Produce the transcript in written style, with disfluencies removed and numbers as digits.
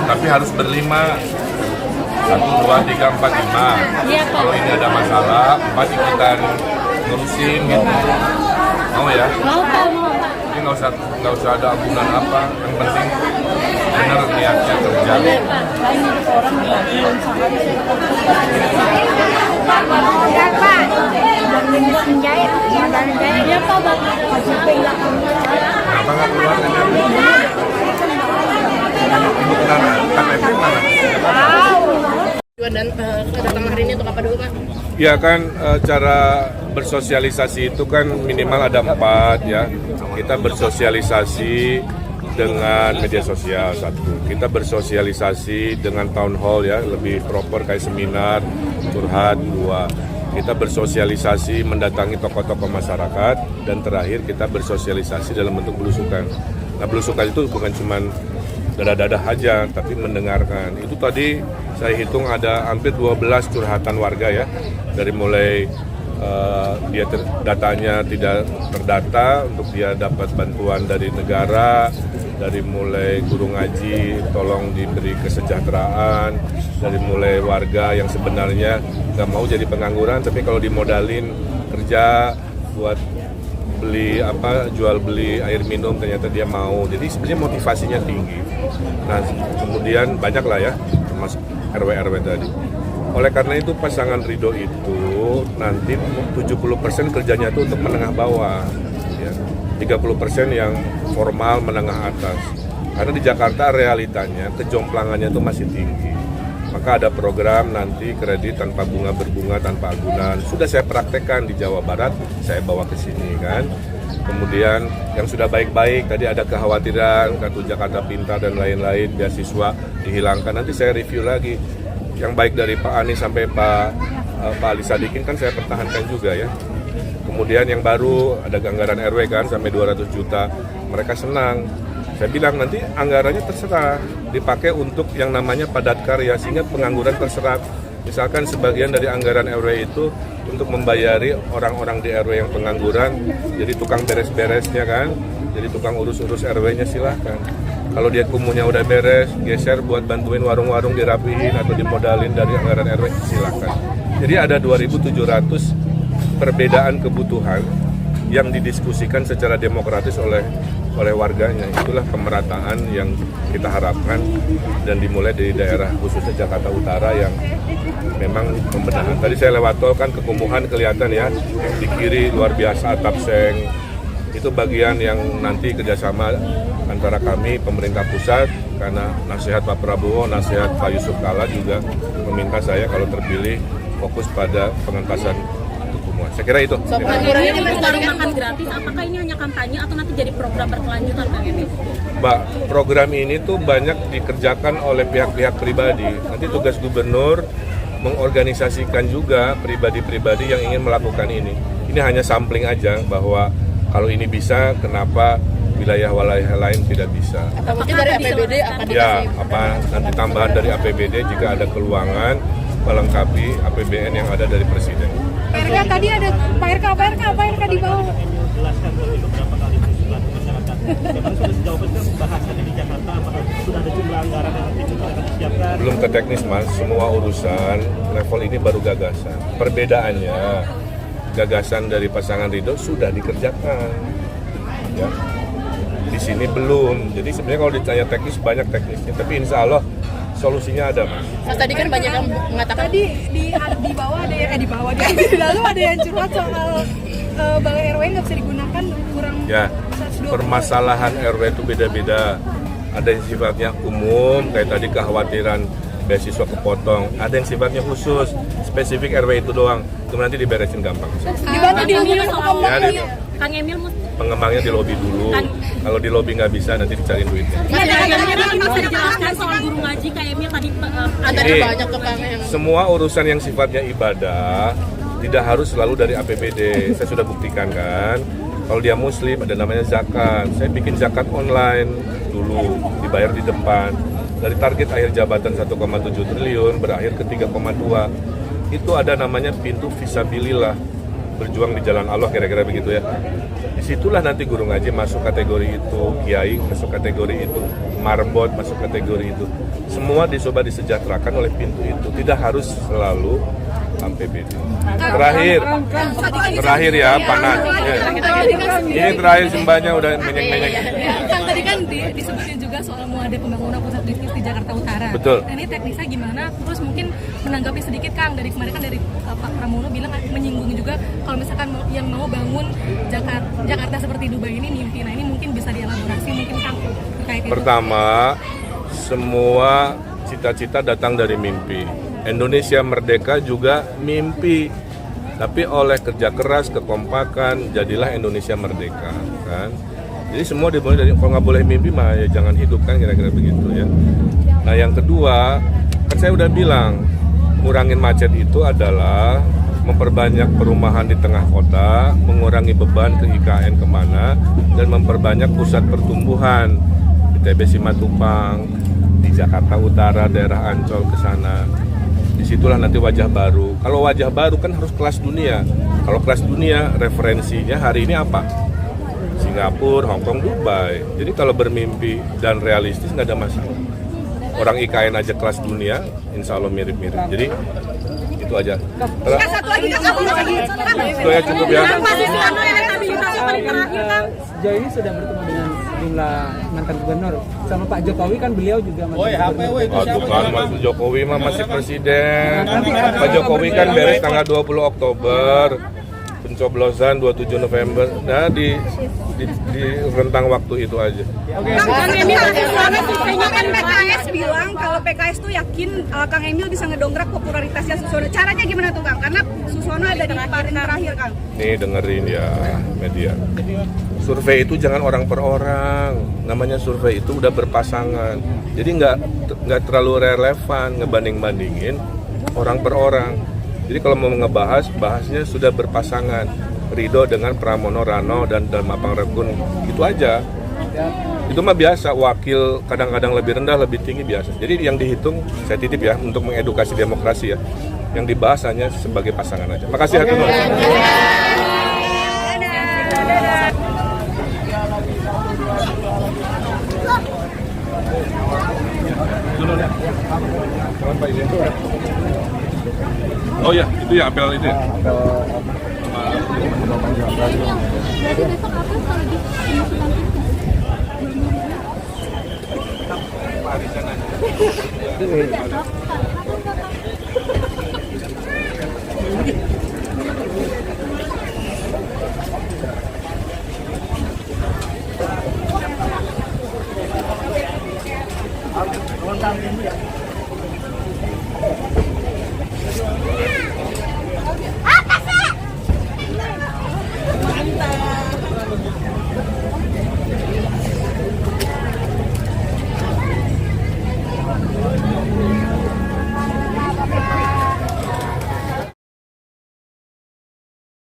Tapi harus berlima. 1, 2, 3, 4, 5. Kalau ini ada masalah, 4 ikutan ngurusin gitu. Mau ya? Mau Pak. Ini nggak usah ada ambulan apa. Yang penting benar niatnya kerja. Banyak orang belum sangat. Ya Pak, Kenapa nggak keluar kan? Ibu kenal KTP mana? Dan kedatangan hari ini untuk apa dulu Pak? Ya kan cara bersosialisasi itu kan minimal ada 4 ya. Kita bersosialisasi dengan media sosial 1. Kita bersosialisasi dengan town hall ya, lebih proper kayak seminar, curhat 2. Kita bersosialisasi mendatangi tokoh-tokoh masyarakat, dan terakhir kita bersosialisasi dalam bentuk belusukan. Nah, belusukan itu bukan cuma dadah-dadah aja, tapi mendengarkan. Itu tadi saya hitung ada hampir 12 curhatan warga ya, dari mulai datanya tidak terdata untuk dia dapat bantuan dari negara, dari mulai guru ngaji tolong diberi kesejahteraan, dari mulai warga yang sebenarnya nggak mau jadi pengangguran tapi kalau dimodalin kerja buat beli jual beli air minum ternyata dia mau. Jadi sebenarnya motivasinya tinggi. Nah kemudian banyak lah ya, termasuk RW tadi. Oleh karena itu pasangan Ridho itu nanti 70% kerjanya itu untuk menengah bawah, ya. 30% yang formal menengah atas. Karena di Jakarta realitanya kejomplangannya itu masih tinggi. Maka ada program nanti kredit tanpa bunga berbunga tanpa agunan. Sudah saya praktekkan di Jawa Barat, saya bawa ke sini kan. Kemudian yang sudah baik-baik, tadi ada kekhawatiran, kartu Jakarta Pintar dan lain-lain, beasiswa dihilangkan. Nanti saya review lagi. Yang baik dari Pak Anies sampai Pak Ali Sadikin kan saya pertahankan juga ya. Kemudian yang baru ada anggaran RW kan sampai 200 juta. Mereka senang. Saya bilang nanti anggarannya terserah, dipakai untuk yang namanya padat karya sehingga pengangguran terserap. Misalkan sebagian dari anggaran RW itu untuk membayari orang-orang di RW yang pengangguran, jadi tukang beres-beresnya kan, jadi tukang urus-urus RW-nya silahkan. Kalau dia kumuhnya udah beres, geser buat bantuin warung-warung dirapihin atau dimodalin dari anggaran RW, silahkan. Jadi ada 2.700 perbedaan kebutuhan yang didiskusikan secara demokratis oleh warganya. Itulah pemerataan yang kita harapkan dan dimulai dari daerah khususnya Jakarta Utara yang memang pembenahan. Tadi saya lewat tol kan kekumuhan kelihatan ya, di kiri luar biasa atap seng. Itu bagian yang nanti kerjasama antara kami pemerintah pusat, karena nasihat Pak Prabowo, nasihat Pak Yusuf Kalla juga meminta saya kalau terpilih fokus pada pengentasan kekumuhan. Saya kira itu. So, ini warung makan gratis, apakah ini hanya kampanye atau nanti jadi program berkelanjutan Kang Emil? Mbak, program ini tuh banyak dikerjakan oleh pihak-pihak pribadi. Nanti tugas gubernur mengorganisasikan juga pribadi-pribadi yang ingin melakukan ini. Ini hanya sampling aja bahwa kalau ini bisa, kenapa wilayah-wilayah lain tidak bisa? Atau mungkin dari APBD akan dikasih? Ya, nanti tambahan dari APBD jika ada keluangan melengkapi APBN yang ada dari Presiden. RK tadi ada Pak RK di bawah. Jelaskan dari beberapa kali usulan masyarakat. Memang sudah sejauh ini pembahasan di Jakarta, apakah sudah ada jumlah anggaran yang nanti juga akan disiapkan? Belum ke teknis Mas, semua urusan level ini baru gagasan. Perbedaannya, gagasan dari pasangan Ridho sudah dikerjakan. Ya. Di sini belum. Jadi sebenarnya kalau ditanya teknis banyak teknisnya, tapi insya Allah solusinya ada Mas. Mas tadi kan banyak yang mengatakan Tadi di bawah ada yang lalu ada yang curhat soal balai RW nggak bisa digunakan kurang. Ya, permasalahan RW itu beda-beda. Ada yang sifatnya umum, kayak tadi kekhawatiran beasiswa kepotong. Ada yang sifatnya khusus, spesifik RW itu doang. Itu nanti diberesin gampang. Dibantu di Kang Emil pengembangnya di lobi dulu. Kalau di lobi nggak bisa, nanti dicariin duitnya. Ini bisa dijelaskan soal guru ngaji Kang Emil tadi ada banyak tuh Kang yang Semua urusan yang sifatnya ibadah tidak harus selalu dari APBD. Saya sudah buktikan kan. Kalau dia muslim ada namanya zakat. Saya bikin zakat online dulu, dibayar di depan. Dari target akhir jabatan 1,7 triliun berakhir ke 3,2. Itu ada namanya pintu fisabilillah, berjuang di jalan Allah, kira-kira begitu ya. Di Disitulah nanti guru ngaji masuk kategori itu, kiai masuk kategori itu, marbot masuk kategori itu. Semua dicoba disejahterakan oleh pintu itu. Tidak harus selalu APBD. Terakhir ya, panas. Ya. Ini terakhir simbahnya udah menyeng-menyeng. Kang, tadi kan disebutin juga soal mau ada pembangunan pusat bisnis di Jakarta Utara. Betul. Nah, ini teknisnya gimana? Terus mungkin menanggapi sedikit Kang, dari kemarin kan dari Pak Pramono bilang menyinggung juga kalau misalkan yang mau bangun Jakarta seperti Dubai ini mimpi. Nah, ini mungkin bisa dielaborasi mungkin Kang terkait itu. Pertama, semua cita-cita datang dari mimpi. Indonesia merdeka juga mimpi. Tapi oleh kerja keras, kekompakan, jadilah Indonesia merdeka, kan? Jadi semua dimulai dari kalau nggak boleh mimpi mah ya jangan hidup, kan, kira-kira begitu ya. Nah yang kedua, kan saya udah bilang, ngurangin macet itu adalah memperbanyak perumahan di tengah kota, mengurangi beban ke IKN kemana, dan memperbanyak pusat pertumbuhan di TB Simatupang, di Jakarta Utara, daerah Ancol ke sana. Disitulah nanti wajah baru. Kalau wajah baru kan harus kelas dunia. Kalau kelas dunia referensinya hari ini apa? Singapura, Hong Kong, Dubai. Jadi kalau bermimpi dan realistis nggak ada masalah. Orang IKN aja kelas dunia, insya Allah mirip-mirip. Jadi itu aja. Satu lagi. Itu ya cukup ya. Sejauh ini sudah bertemu dengan sejumlah mantan gubernur. Sama Pak Jokowi kan beliau juga mantan gubernur. Aduh kan, Mas Jokowi mah masih presiden. Pak Jokowi kan beres tanggal 20 Oktober. Pencoblosan 27 November. Nah di rentang waktu itu aja. Kang Emil, surveinya kan PKS bilang kalau PKS tuh yakin Kang Emil bisa ngedongkrak popularitasnya Susono. Caranya gimana tuh Kang? Karena Susono ada di paling terakhir Kang. Nih dengerin ya media. Survei itu jangan orang per orang. Namanya survei itu udah berpasangan. Jadi nggak terlalu relevan ngebanding-bandingin orang per orang. Jadi kalau mau ngebahas, bahasnya sudah berpasangan. Ridho dengan Pramono Rano dan Mapang Rekun, itu aja. Itu mah biasa, wakil kadang-kadang lebih rendah, lebih tinggi biasa. Jadi yang dihitung, saya titip ya, untuk mengedukasi demokrasi ya. Yang dibahas hanya sebagai pasangan aja. Makasih Hakim. Oh ya, itu ya apel itu ya.